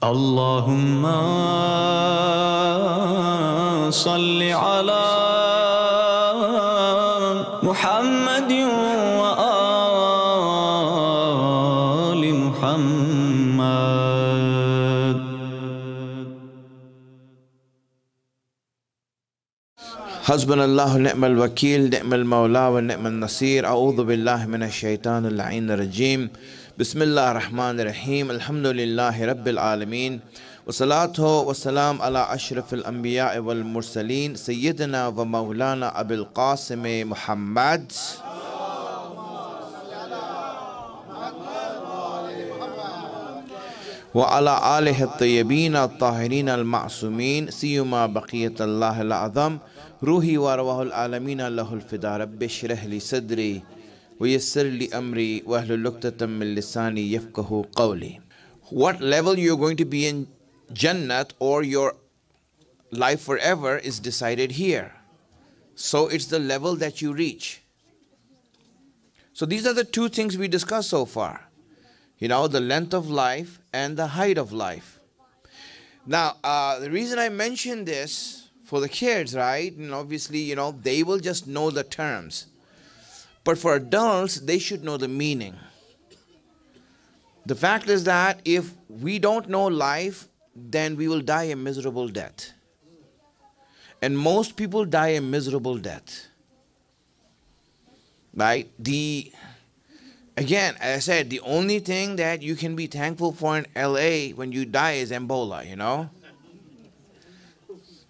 اللهم صل على محمد وآل محمد. حسبنا الله ونعم الوكيل نعم المولى ونعم النصير. أعوذ بالله من الشيطان اللعين الرجيم. بسم الله الرحمن الرحيم. الحمد لله رب العالمين والصلاة والسلام على أشرف الأنبياء والمرسلين سيدنا ومولانا أبي القاسم محمد وعلى آله الطيبين الطاهرين المعصومين سيما بقية الله الأعظم روحي وأرواح العالمين له الفداء. رب اشرح لي صدري ويسر لي أمري واحلل عقدة من لساني يفقهوا قولي. What level you're going to be in Jannat or your life forever is decided here. So it's the level that you reach. So these are the two things we discussed so far. You know, the length of life and the height of life. Now, the reason I mention this for the kids, right? And obviously, you know, they will just know the terms. But for adults, they should know the meaning. The fact is that if we don't know life, then we will die a miserable death. And most people die a miserable death. Right? Again, as I said, the only thing that you can be thankful for in LA when you die is Ebola, you know?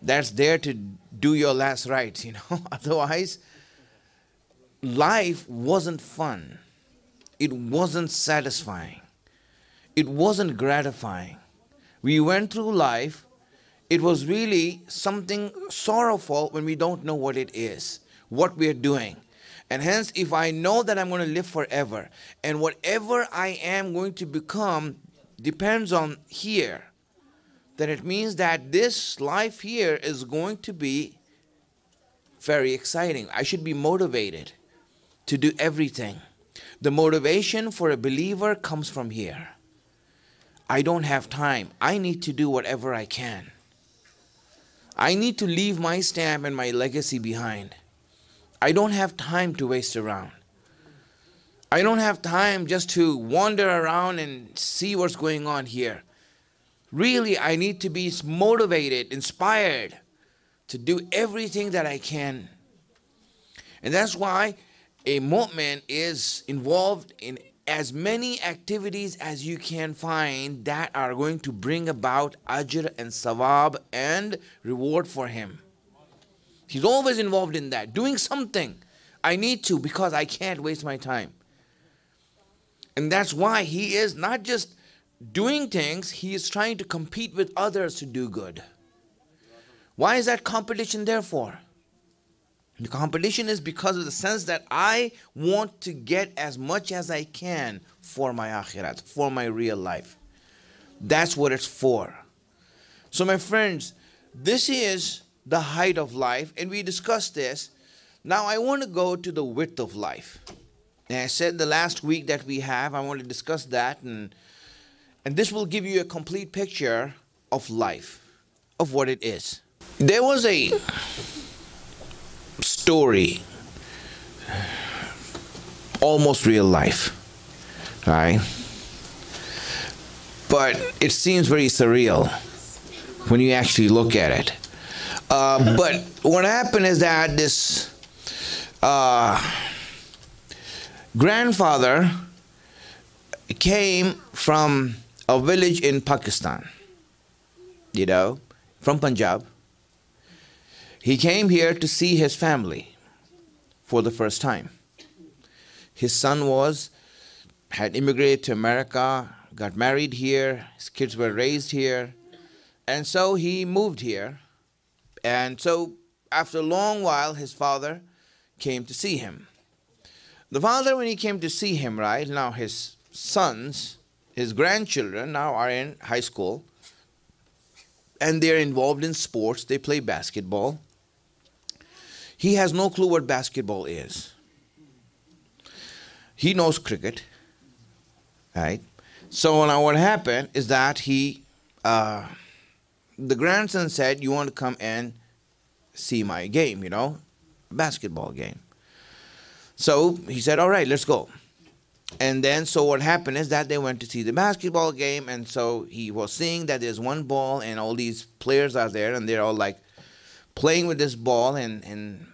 That's there to do your last rites, you know? Otherwise, life wasn't fun. It wasn't satisfying. It wasn't gratifying. We went through life. It was really something sorrowful when we don't know what it is, what we are doing. And hence, if I know that I'm going to live forever, and whatever I am going to become depends on here, then it means that this life here is going to be very exciting. I should be motivated to do everything. The motivation for a believer comes from here. I don't have time. I need to do whatever I can. I need to leave my stamp and my legacy behind. I don't have time to waste around. I don't have time just to wander around and see what's going on here. Really, I need to be motivated, inspired to do everything that I can. And that's why a mu'min is involved in as many activities as you can find that are going to bring about ajr and sawab and reward for him. He's always involved in that, doing something. I need to because I can't waste my time. And that's why he is not just doing things, he is trying to compete with others to do good. Why is that competition there for? The competition is because of the sense that I want to get as much as I can for my akhirat, for my real life. That's what it's for. So my friends, this is the height of life, and we discussed this. Now I want to go to the width of life. And I said the last week that we have, I want to discuss that, and this will give you a complete picture of life, of what it is. There was a story, almost real life, right? But it seems very surreal when you actually look at it. But what happened is that this grandfather came from a village in Pakistan, you know, from Punjab. He came here to see his family for the first time. His son had immigrated to America, got married here, his kids were raised here, and so he moved here. And so after a long while, his father came to see him. The father, when he came to see him, right, now his sons, his grandchildren now are in high school, and they're involved in sports. They play basketball. He has no clue what basketball is. He knows cricket, right? So now what happened is that he the grandson said, you want to come and see my game, basketball game. So he said, all right, let's go. And then so what happened is that they went to see the basketball game, and so he was seeing that there's one ball and all these players are there and they're all like playing with this ball, and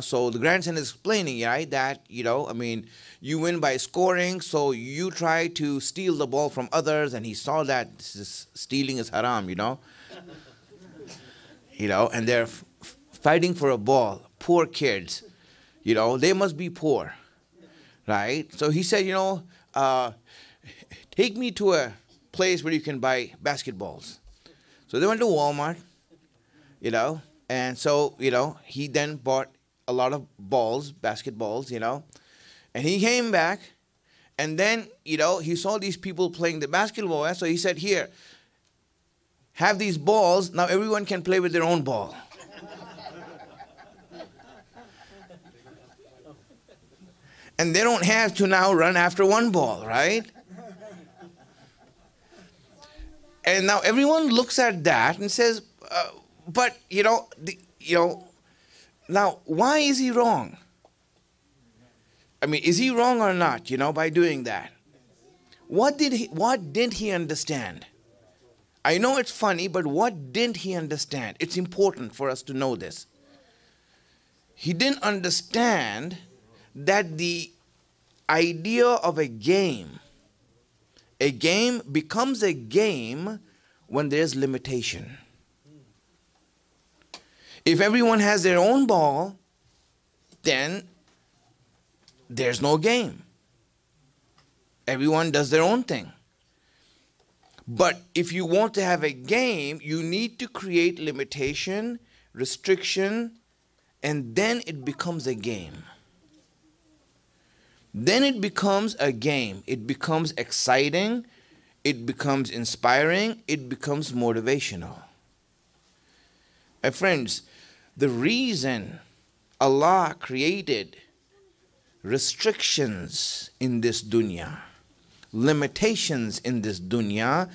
so the grandson is explaining, right, that you win by scoring, so you try to steal the ball from others, and he saw that stealing is haram, and they're fighting for a ball. Poor kids, they must be poor, right? So he said, take me to a place where you can buy basketballs. So they went to Walmart, and so, he then bought a lot of balls, basketballs, and he came back, and then, he saw these people playing the basketball, so he said, here, have these balls, now everyone can play with their own ball. And they don't have to now run after one ball, right? And now everyone looks at that and says, but, now why is he wrong? I mean, is he wrong or not, by doing that? What didn't he understand? I know it's funny, but what didn't he understand? It's important for us to know this. He didn't understand that the idea of a game becomes a game when there's limitation. If everyone has their own ball, then there's no game. Everyone does their own thing. But if you want to have a game, you need to create limitation, restriction, and then it becomes a game. Then it becomes a game. It becomes exciting. It becomes inspiring. It becomes motivational. My friends, the reason Allah created restrictions in this dunya, limitations in this dunya,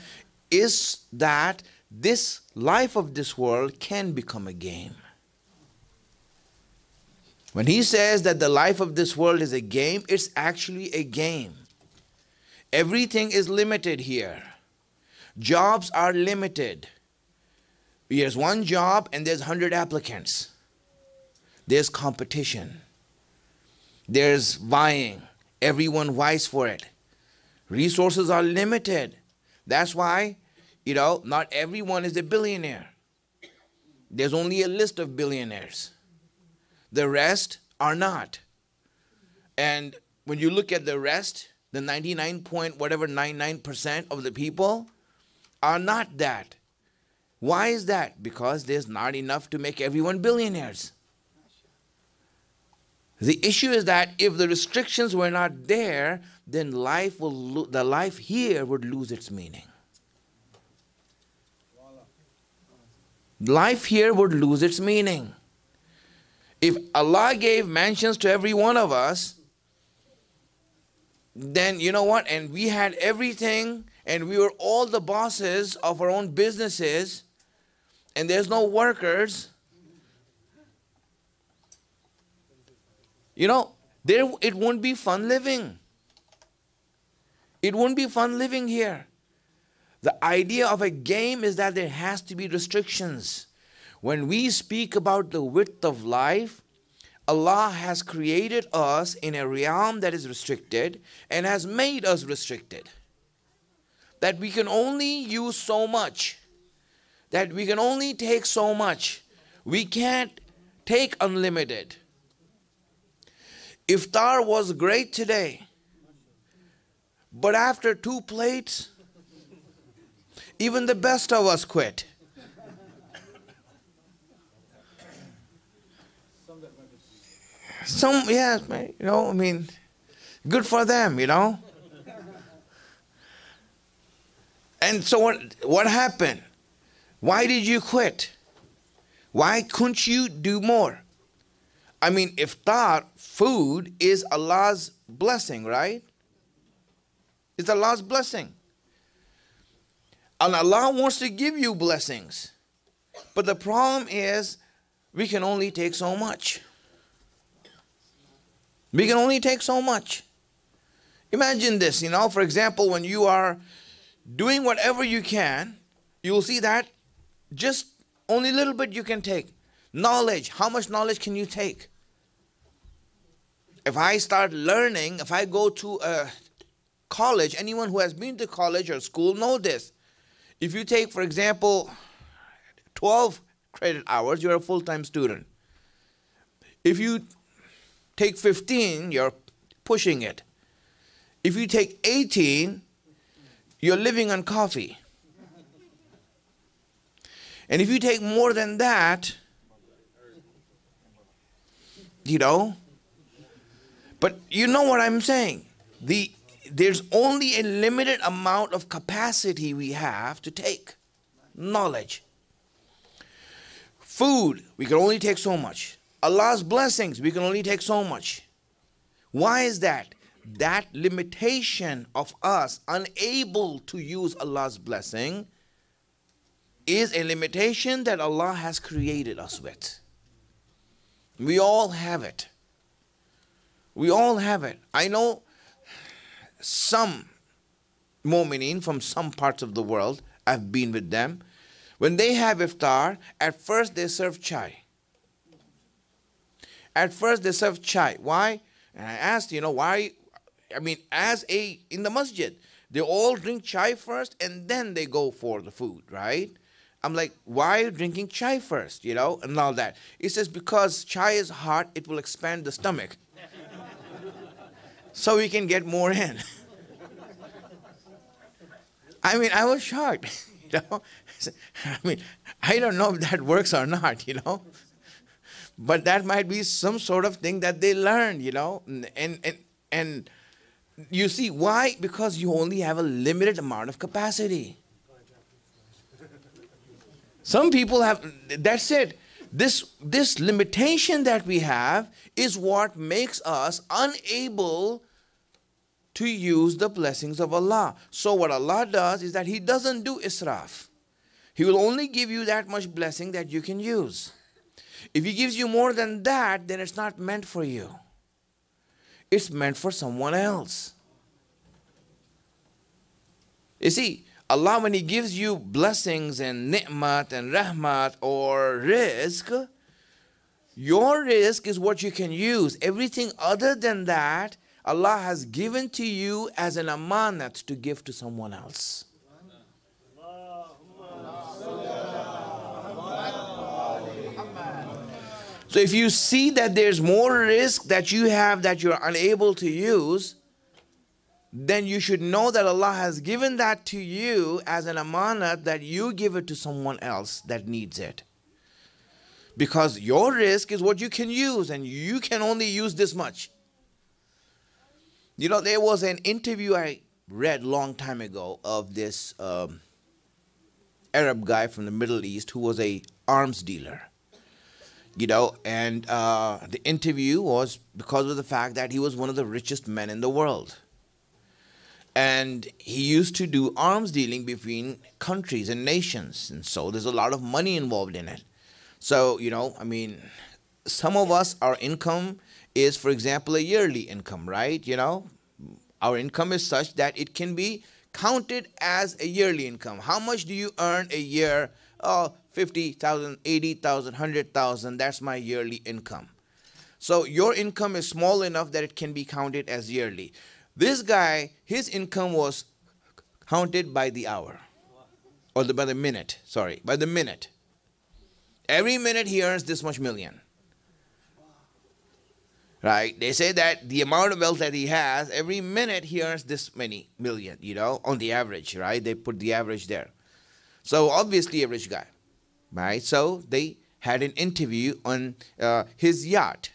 is that this life of this world can become a game. When he says that the life of this world is a game, it's actually a game. Everything is limited here. Jobs are limited. There's one job and there's 100 applicants. There's competition. There's vying. Everyone vies for it. Resources are limited. That's why, not everyone is a billionaire. There's only a list of billionaires. The rest are not. And when you look at the rest, the 99.99% of the people are not that. Why is that? Because there's not enough to make everyone billionaires. The issue is that if the restrictions were not there, then the life here would lose its meaning. Life here would lose its meaning. If Allah gave mansions to every one of us, then you know what? And we had everything, and we were all the bosses of our own businesses, and there's no workers. It won't be fun living. It won't be fun living here. The idea of a game is that there has to be restrictions. When we speak about the width of life, Allah has created us in a realm that is restricted and has made us restricted. That we can only use so much. That we can only take so much. We can't take unlimited. Iftar was great today, but after 2 plates, even the best of us quit. Some, yes, good for them, And so what happened? Why did you quit? Why couldn't you do more? Iftar, food, is Allah's blessing, right? It's Allah's blessing. And Allah wants to give you blessings. But the problem is, we can only take so much. We can only take so much. Imagine this, for example, when you are doing whatever you can, you will see that just only a little bit you can take. Knowledge, how much knowledge can you take? If I start learning, if I go to a college, anyone who has been to college or school know this. If you take, for example, 12 credit hours, you're a full-time student. If you take 15, you're pushing it. If you take 18, you're living on coffee. And if you take more than that, but you know what I'm saying. There's only a limited amount of capacity we have to take. Knowledge. Food, we can only take so much. Allah's blessings, we can only take so much. Why is that? That limitation of us unable to use Allah's blessing is a limitation that Allah has created us with. We all have it. We all have it. I know some mu'mineen from some parts of the world, I've been with them. When they have iftar, at first they serve chai. At first they serve chai. Why? And I asked, why? In the masjid, they all drink chai first and then they go for the food, right? I'm like, why are you drinking chai first, and all that? It says because chai is hot, it will expand the stomach. So we can get more in. I was shocked, I don't know if that works or not, But that might be some sort of thing that they learned, And you see, why? Because you only have a limited amount of capacity. Some people have, that's it. This limitation that we have is what makes us unable to use the blessings of Allah. So what Allah does is that He doesn't do israf. He will only give you that much blessing that you can use. If He gives you more than that, then it's not meant for you. It's meant for someone else. You see, Allah, when He gives you blessings and ni'mat and rahmat or rizq, your rizq is what you can use. Everything other than that, Allah has given to you as an amanat to give to someone else. So if you see that there's more rizq that you have that you're unable to use, then you should know that Allah has given that to you as an amanat that you give it to someone else that needs it. Because your rizq is what you can use and you can only use this much. There was an interview I read long time ago of this Arab guy from the Middle East who was a arms dealer. And the interview was because of the fact that he was one of the richest men in the world. And he used to do arms dealing between countries and nations. And so there's a lot of money involved in it. So, some of us, our income is, for example, a yearly income, right? Our income is such that it can be counted as a yearly income. How much do you earn a year? Oh, 50,000, 80,000, 100,000, that's my yearly income. So your income is small enough that it can be counted as yearly. This guy, his income was counted by the hour. Or by the minute, by the minute. Every minute he earns this much million. Right? They say that the amount of wealth that he has, every minute he earns this many million, on the average, right? They put the average there. So obviously a rich guy, right? So they had an interview on his yacht.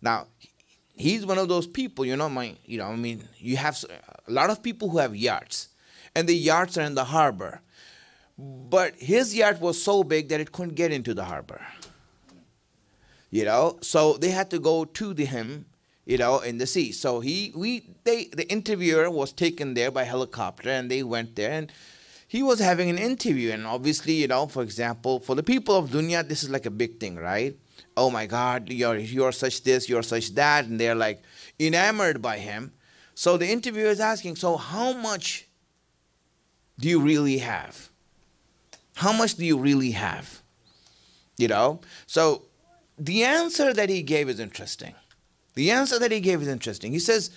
Now, he's one of those people, you have a lot of people who have yachts, and the yachts are in the harbor. But his yacht was so big that it couldn't get into the harbor. So they had to go to him, in the sea. So the interviewer was taken there by helicopter, and they went there, and he was having an interview, and obviously, for example, for the people of dunya, this is like a big thing, right? Oh my God, you're such this, you're such that, and they're like enamored by him. So the interviewer is asking, so how much do you really have? How much do you really have? So the answer that he gave is interesting. The answer that he gave is interesting. He says,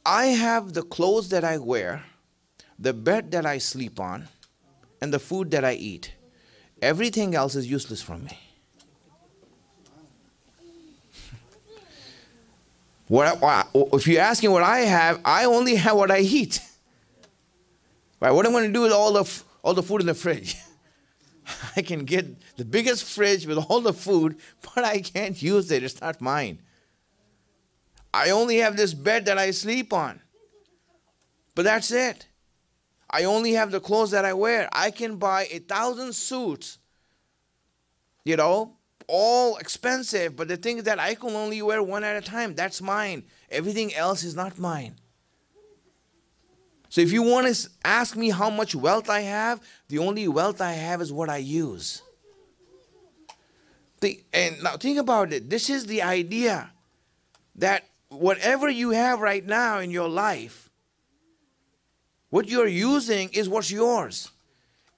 I have the clothes that I wear, the bed that I sleep on, and the food that I eat. Everything else is useless for me. If you're asking what I have, I only have what I eat. Right? What I'm going to do with all the food in the fridge? I can get the biggest fridge with all the food, but I can't use it. It's not mine. I only have this bed that I sleep on. But that's it. I only have the clothes that I wear. I can buy 1,000 suits, all expensive. But the thing is that I can only wear one at a time. That's mine. Everything else is not mine. So if you want to ask me how much wealth I have, the only wealth I have is what I use. And now think about it. This is the idea that whatever you have right now in your life, what you're using is what's yours.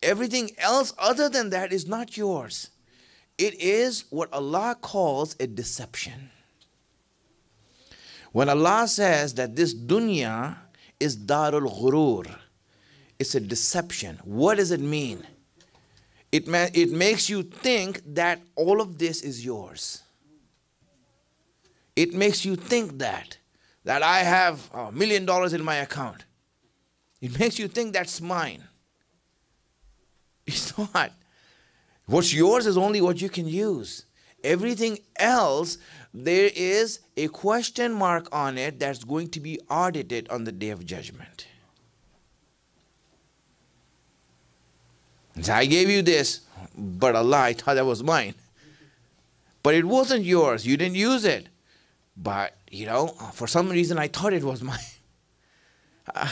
Everything else other than that is not yours. It is what Allah calls a deception. When Allah says that this dunya is darul ghurur, it's a deception. What does it mean? It makes you think that all of this is yours. It makes you think that I have $1 million in my account. It makes you think that's mine. It's not. What's yours is only what you can use. Everything else, there is a question mark on it that's going to be audited on the day of judgment. And so I gave you this, but Allah, I thought that was mine. But it wasn't yours. You didn't use it. But, for some reason I thought it was mine.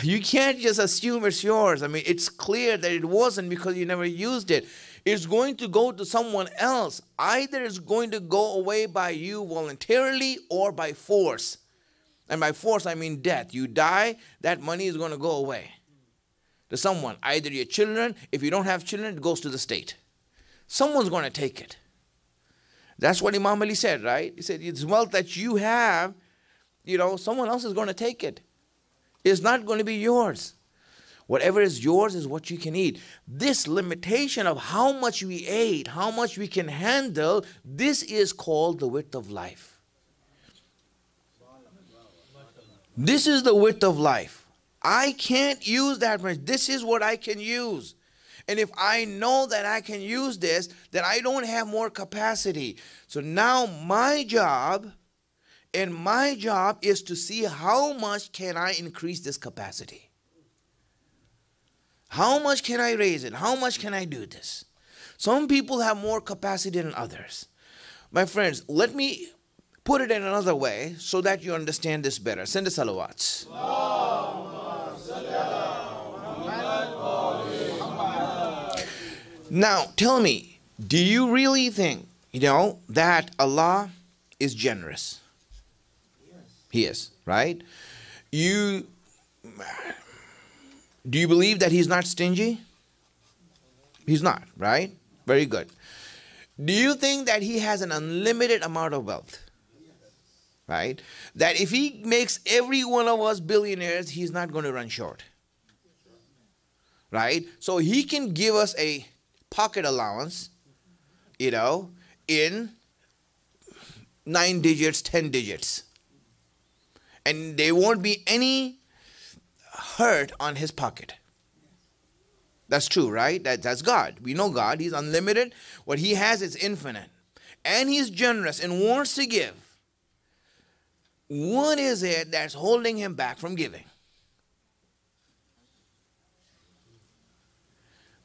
You can't just assume it's yours. I mean, it's clear that it wasn't because you never used it. It's going to go to someone else. Either it's going to go away by you voluntarily or by force. And by force, I mean death. You die, that money is going to go away to someone. Either your children. If you don't have children, it goes to the state. Someone's going to take it. That's what Imam Ali said, right? He said, it's wealth that you have, someone else is going to take it. It's not going to be yours. Whatever is yours is what you can eat. This limitation of how much we ate, how much we can handle, this is called the width of life. This is the width of life. I can't use that much. This is what I can use. And if I know that I can use this, then I don't have more capacity. So now my job is to see how much can I increase this capacity. How much can I raise it? How much can I do this? Some people have more capacity than others. My friends, let me put it in another way so that you understand this better. Send the salawats. Now, tell me, do you really think, that Allah is generous? He is, right? Do you believe that He's not stingy? He's not, right? Very good. Do you think that He has an unlimited amount of wealth? Right? That if He makes every one of us billionaires, He's not going to run short. Right? So He can give us a pocket allowance, in 9 digits, 10 digits. And there won't be any hurt on His pocket. That's true, right? That's God. We know God. He's unlimited. What He has is infinite. And He's generous and wants to give. What is it that's holding Him back from giving?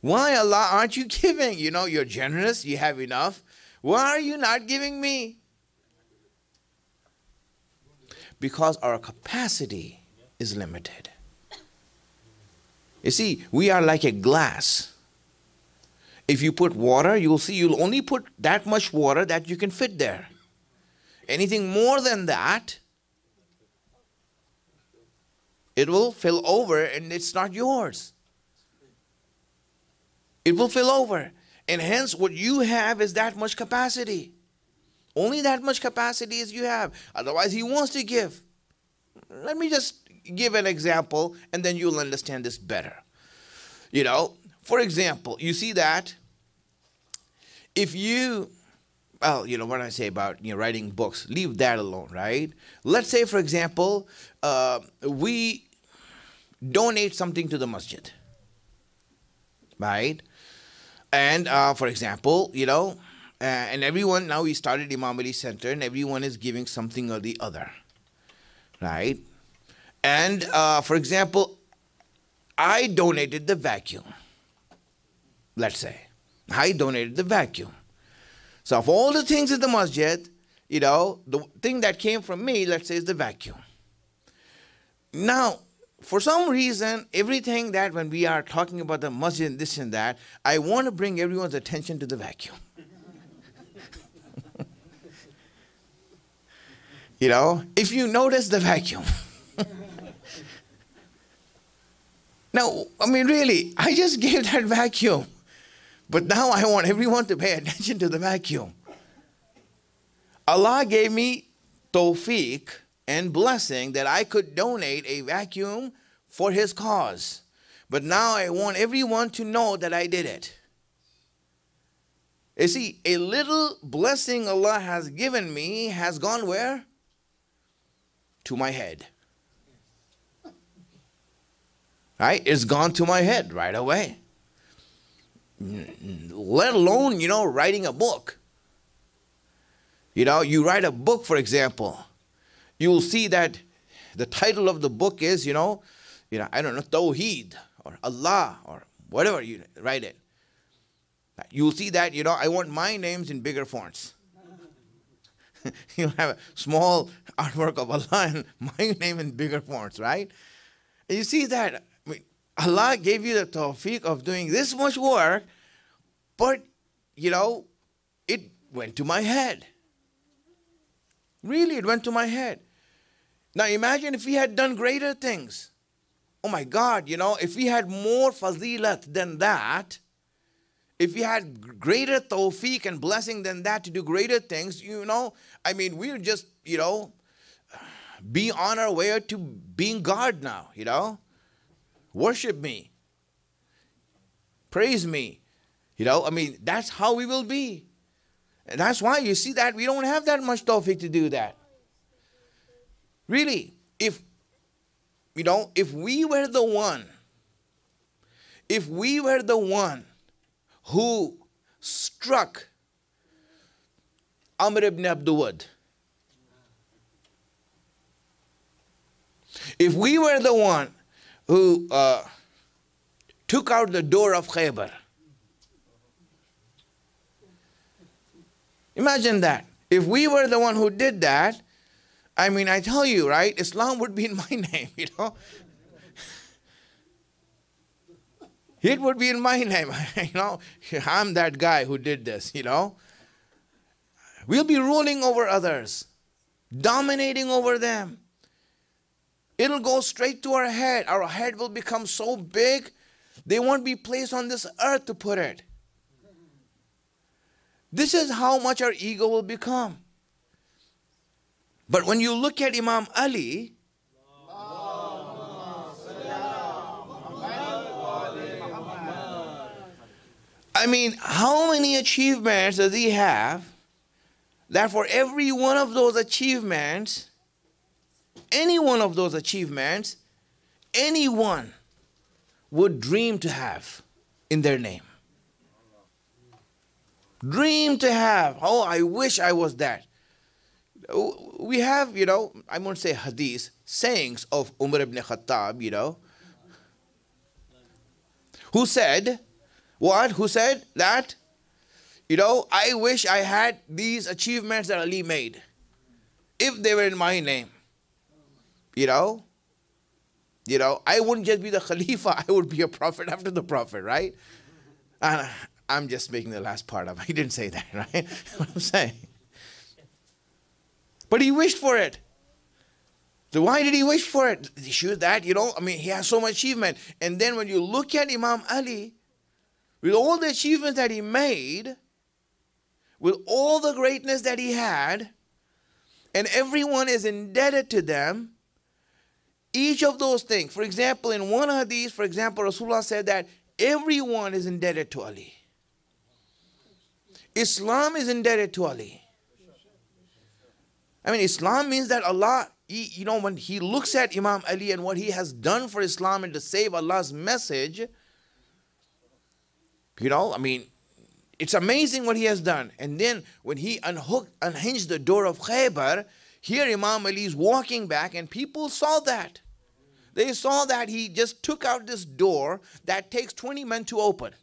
Why, Allah, aren't you giving? You're generous. You have enough. Why are you not giving me? Because our capacity is limited. You see, we are like a glass. If you put water, you'll see you'll only put that much water that you can fit there. Anything more than that, it will fill over and it's not yours. It will fill over. And hence what you have is that much capacity. Only that much capacity as you have. Otherwise he wants to give. Let me just give an example and then you'll understand this better. You know, for example, you see that if you, well, you know what I say about writing books, leave that alone, right? Let's say, for example, we donate something to the masjid, right? And for example, and everyone, now we started Imam Ali Center and everyone is giving something or the other, right? And for example, I donated the vacuum, let's say. I donated the vacuum. So of all the things in the masjid, the thing that came from me, let's say, is the vacuum. Now, for some reason, everything that when we are talking about the masjid and this and that, I want to bring everyone's attention to the vacuum. If you notice the vacuum. Now, I mean, really, I just gave that vacuum. But now I want everyone to pay attention to the vacuum. Allah gave me tawfiq and blessing that I could donate a vacuum for His cause. But now I want everyone to know that I did it. You see, a little blessing Allah has given me has gone where? To my head. Right? It's gone to my head right away. Let alone, writing a book. You write a book, for example. You'll see that the title of the book is, I don't know, Tawheed or Allah or whatever you write it. You'll see that, I want my names in bigger fonts. You have a small artwork of Allah and my name in bigger fonts, right? And you see that. Allah gave you the tawfiq of doing this much work, but, it went to my head. Really, it went to my head. Now imagine if we had done greater things. Oh my God, if we had more fazilat than that, if we had greater tawfiq and blessing than that to do greater things, we'll just, be on our way to being God now, Worship me. Praise me. That's how we will be. And that's why you see that we don't have that much tawfiq to do that. Really, if we were the one who struck Amr ibn Abdullah, if we were the one who took out the door of Khaybar. Imagine that. If we were the one who did that, I tell you, right, Islam would be in my name, It would be in my name, I'm that guy who did this, We'll be ruling over others, dominating over them. It'll go straight to our head. Our head will become so big, they won't be placed on this earth to put it. This is how much our ego will become. But when you look at Imam Ali, how many achievements does he have that for every one of those achievements, any one of those achievements, anyone would dream to have in their name. Dream to have. Oh, I wish I was that. We have, I won't say hadith, sayings of Umar ibn Khattab, who said, what? Who said that, I wish I had these achievements that Ali made, if they were in my name. You know, I wouldn't just be the Khalifa, I would be a prophet after the prophet, right? And I'm just making the last part up. He didn't say that, right? What I'm saying. But he wished for it. So why did he wish for it? He shows that, you know, I mean, he has so much achievement. And then when you look at Imam Ali, with all the achievements that he made, with all the greatness that he had, and everyone is indebted to them, each of those things. For example, in one hadith, for example, Rasulullah said that everyone is indebted to Ali. Islam is indebted to Ali. I mean, Islam means that Allah, you know, when he looks at Imam Ali and what he has done for Islam and to save Allah's message, you know, I mean, it's amazing what he has done. And then when he unhinged the door of Khaybar, here Imam Ali is walking back and people saw that. They saw that he just took out this door that takes 20 men to open.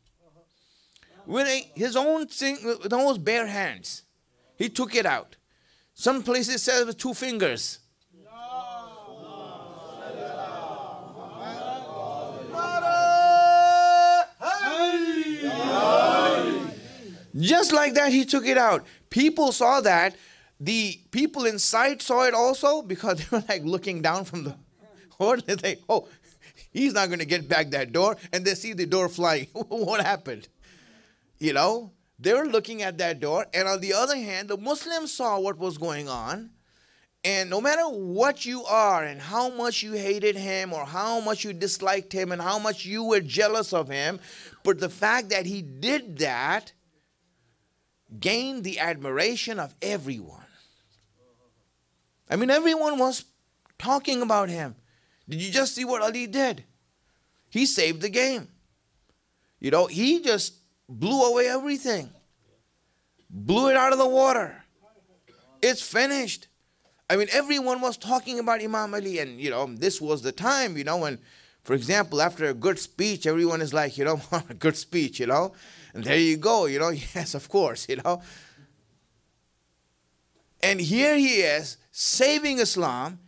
With his own thing, with those bare hands, he took it out. Some places says with 2 fingers. Just like that, he took it out. People saw that. The people inside saw it also because they were like looking down from the door. They think, oh, he's not going to get back that door. And they see the door flying. What happened? You know, they were looking at that door. And on the other hand, the Muslims saw what was going on. And no matter what you are and how much you hated him or how much you disliked him and how much you were jealous of him, but the fact that he did that gained the admiration of everyone. I mean, everyone was talking about him. Did you just see what Ali did? He saved the game. You know, he just blew away everything. Blew it out of the water. It's finished. I mean, everyone was talking about Imam Ali. And, you know, this was the time, you know, when, for example, after a good speech, everyone is like, you know, a good speech, you know. And there you go, you know, yes, of course, you know. And here he is, saving Islam.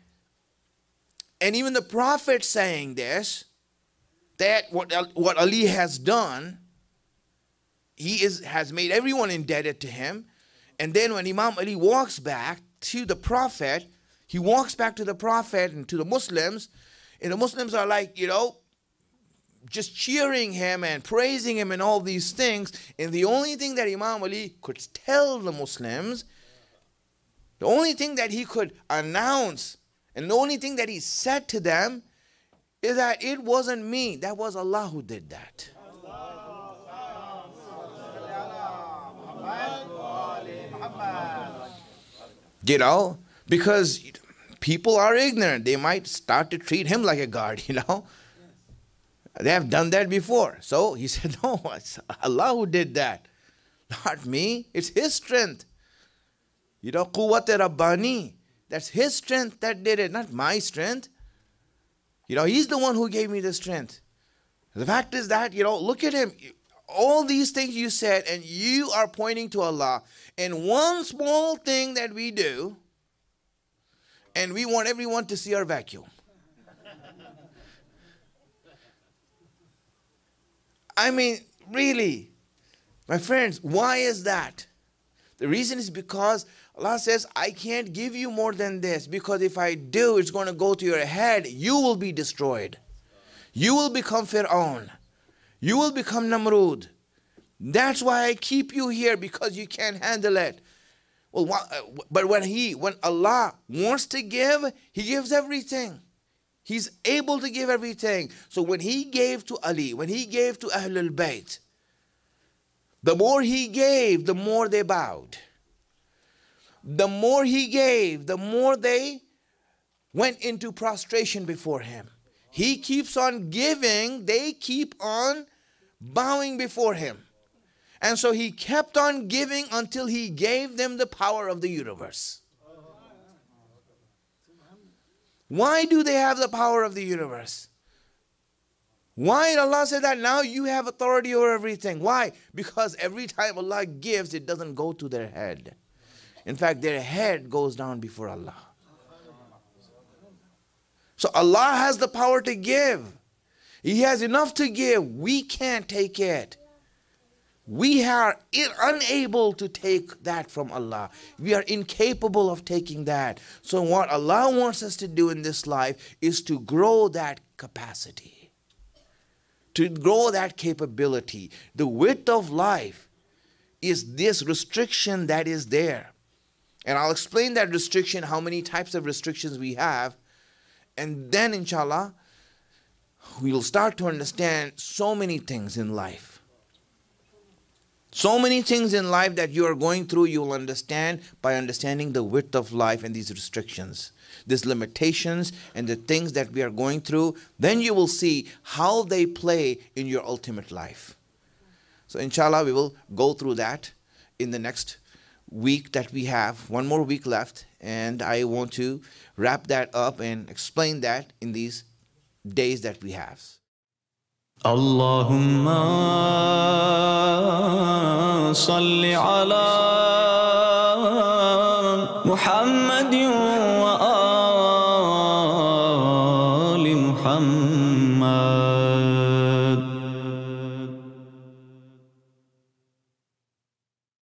And even the Prophet saying this, that what Ali has done, has made everyone indebted to him. And then when Imam Ali walks back to the Prophet, he walks back to the Prophet and to the Muslims, and the Muslims are like, you know, just cheering him and praising him and all these things. And the only thing that Imam Ali could tell the Muslims, the only thing that he could announce, and the only thing that he said to them is that it wasn't me, that was Allah who did that. You know, because people are ignorant. They might start to treat him like a guard, you know. They have done that before. So he said, no, it's Allah who did that. Not me. It's his strength. You know, Quwwat-e Rabbani. That's his strength that did it, not my strength. You know, he's the one who gave me the strength. The fact is that, you know, look at him. All these things you said, and you are pointing to Allah. And one small thing that we do, and we want everyone to see our vacuum. I mean, really, my friends, why is that? The reason is because Allah says, I can't give you more than this, because if I do, it's going to go to your head. You will be destroyed. You will become Fir'aun. You will become Namrud. That's why I keep you here, because you can't handle it. Well, but when Allah wants to give, He gives everything. He's able to give everything. So when He gave to Ali, when He gave to Ahlulbait, the more He gave, the more they bowed. The more He gave, the more they went into prostration before Him. He keeps on giving, they keep on bowing before Him. And so He kept on giving until He gave them the power of the universe. Why do they have the power of the universe? Why did Allah say that now you have authority over everything? Why? Because every time Allah gives, it doesn't go to their head. In fact, their head goes down before Allah. So Allah has the power to give. He has enough to give. We can't take it. We are unable to take that from Allah. We are incapable of taking that. So what Allah wants us to do in this life is to grow that capacity, to grow that capability. The width of life is this restriction that is there. And I'll explain that restriction, how many types of restrictions we have. And then inshallah, we'll start to understand so many things in life. So many things in life that you are going through, you will understand by understanding the width of life and these restrictions, these limitations and the things that we are going through. Then you will see how they play in your ultimate life. So inshallah, we will go through that in the next week that we have. One more week left, and I want to wrap that up and explain that in these days that we have. Allahumma salli ala Muhammadin wa ali Muhammad.